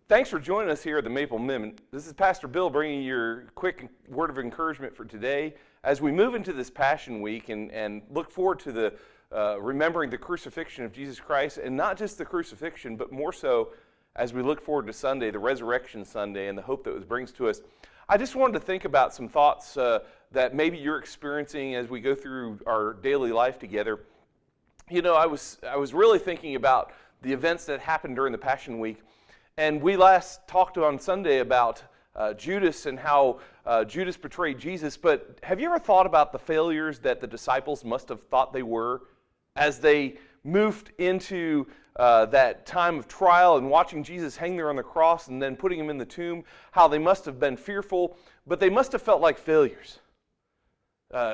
Thanks for joining us here at the Maple Mint. This is Pastor Bill bringing you your quick word of encouragement for today as we move into this Passion Week and look forward to the remembering the crucifixion of Jesus Christ, and not just the crucifixion, but more so as we look forward to Sunday, the Resurrection Sunday, and the hope that it brings to us. I just wanted to think about some thoughts that maybe you're experiencing as we go through our daily life together. You know, I was really thinking about the events that happened during the Passion Week. And we last talked on Sunday about Judas and how Judas betrayed Jesus. But have you ever thought about the failures that the disciples must have thought they were as they moved into that time of trial and watching Jesus hang there on the cross and then putting him in the tomb? How they must have been fearful, but they must have felt like failures.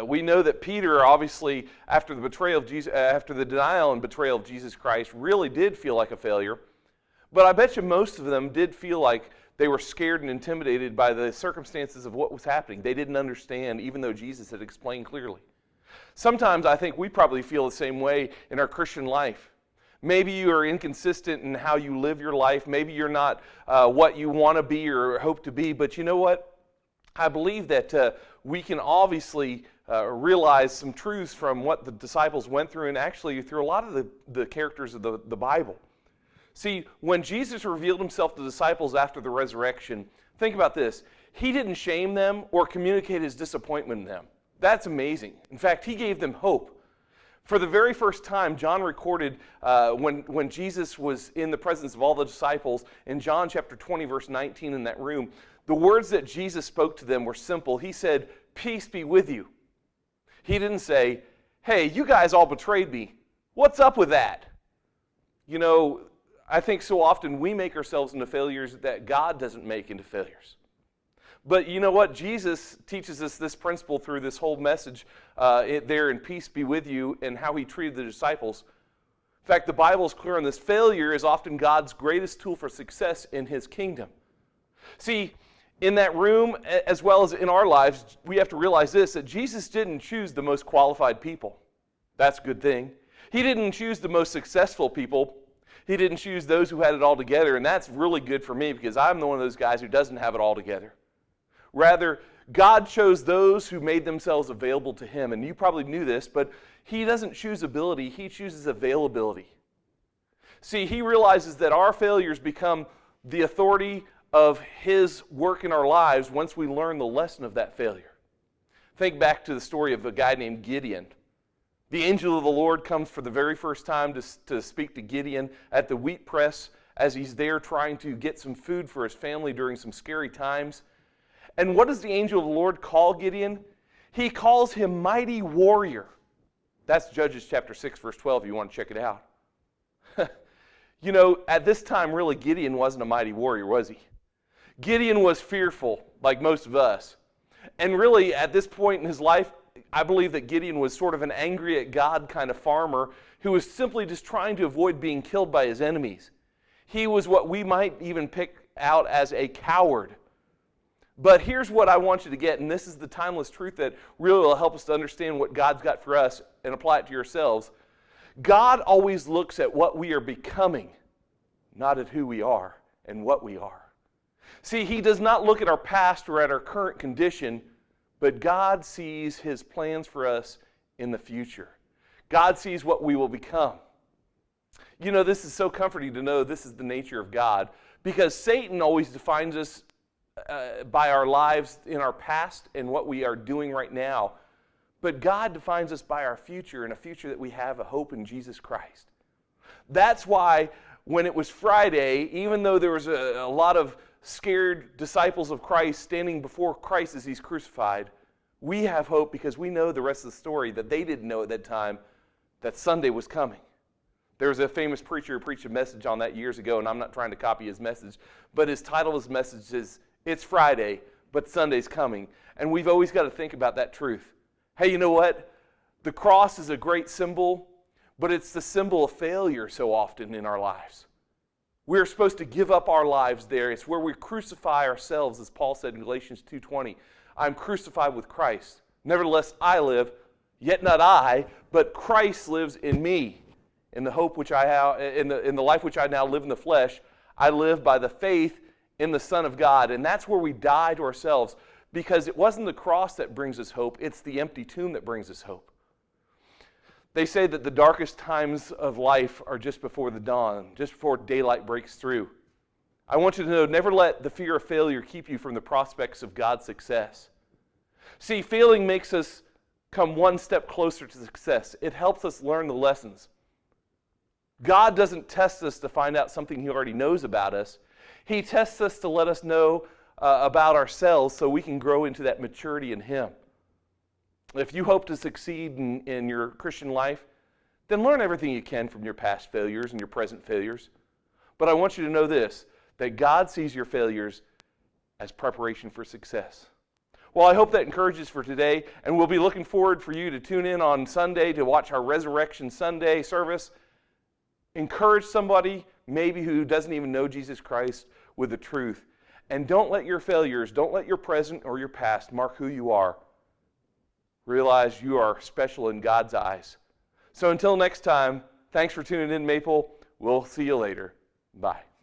We know that Peter, obviously, after the betrayal of Jesus, after the denial and betrayal of Jesus Christ, really did feel like a failure. But I bet you most of them did feel like they were scared and intimidated by the circumstances of what was happening. They didn't understand, even though Jesus had explained clearly. Sometimes I think we probably feel the same way in our Christian life. Maybe you are inconsistent in how you live your life. Maybe you're not what you want to be or hope to be. But you know what? I believe that we can obviously realize some truths from what the disciples went through, and actually through a lot of the characters of the Bible. See, when Jesus revealed himself to the disciples after the resurrection, think about this. He didn't shame them or communicate his disappointment in them. That's amazing. In fact, he gave them hope. For the very first time, John recorded when Jesus was in the presence of all the disciples, in John chapter 20, verse 19 in that room, the words that Jesus spoke to them were simple. He said, "Peace be with you." He didn't say, "Hey, you guys all betrayed me. What's up with that?" You know, I think so often we make ourselves into failures that God doesn't make into failures. But you know what? Jesus teaches us this principle through this whole message there in Peace Be With You and how he treated the disciples. In fact, the Bible is clear on this. Failure is often God's greatest tool for success in his kingdom. See, in that room, as well as in our lives, we have to realize this, that Jesus didn't choose the most qualified people. That's a good thing. He didn't choose the most successful people. He didn't choose those who had it all together, and that's really good for me because I'm one of those guys who doesn't have it all together. Rather, God chose those who made themselves available to him, and you probably knew this, but he doesn't choose ability, he chooses availability. See, he realizes that our failures become the authority of his work in our lives once we learn the lesson of that failure. Think back to the story of a guy named Gideon. The angel of the Lord comes for the very first time to speak to Gideon at the wheat press as he's there trying to get some food for his family during some scary times. And what does the angel of the Lord call Gideon? He calls him mighty warrior. That's Judges chapter 6, verse 12, if you want to check it out. You know, at this time, really, Gideon wasn't a mighty warrior, was he? Gideon was fearful, like most of us. And really, at this point in his life, I believe that Gideon was sort of an angry at God kind of farmer who was simply just trying to avoid being killed by his enemies. He was what we might even pick out as a coward. But here's what I want you to get, and this is the timeless truth that really will help us to understand what God's got for us and apply it to yourselves. God always looks at what we are becoming, not at who we are and what we are. See, he does not look at our past or at our current condition, but God sees his plans for us in the future. God sees what we will become. You know, this is so comforting to know this is the nature of God, because Satan always defines us by our lives in our past and what we are doing right now. But God defines us by our future, and a future that we have a hope in Jesus Christ. That's why when it was Friday, even though there was a lot of scared disciples of Christ standing before Christ as he's crucified, we have hope because we know the rest of the story that they didn't know at that time, that Sunday was coming. There was a famous preacher who preached a message on that years ago, and I'm not trying to copy his message, but his title of his message is, "It's Friday, but Sunday's coming." And we've always got to think about that truth. Hey, you know what? The cross is a great symbol, but it's the symbol of failure so often in our lives. We're supposed to give up our lives there. It's where we crucify ourselves, as Paul said in Galatians 2:20. I'm crucified with Christ. Nevertheless, I live, yet not I, but Christ lives in me. In the hope which I have, in the life which I now live in the flesh, I live by the faith in the Son of God. And that's where we die to ourselves, because it wasn't the cross that brings us hope, it's the empty tomb that brings us hope. They say that the darkest times of life are just before the dawn, just before daylight breaks through. I want you to know, never let the fear of failure keep you from the prospects of God's success. See, failing makes us come one step closer to success. It helps us learn the lessons. God doesn't test us to find out something He already knows about us. He tests us to let us know about ourselves so we can grow into that maturity in Him. If you hope to succeed in your Christian life, then learn everything you can from your past failures and your present failures. But I want you to know this, that God sees your failures as preparation for success. Well, I hope that encourages for today, and we'll be looking forward for you to tune in on Sunday to watch our Resurrection Sunday service. Encourage somebody maybe who doesn't even know Jesus Christ with the truth. And don't let your failures, don't let your present or your past mark who you are. Realize you are special in God's eyes. So until next time, thanks for tuning in, Maple. We'll see you later. Bye.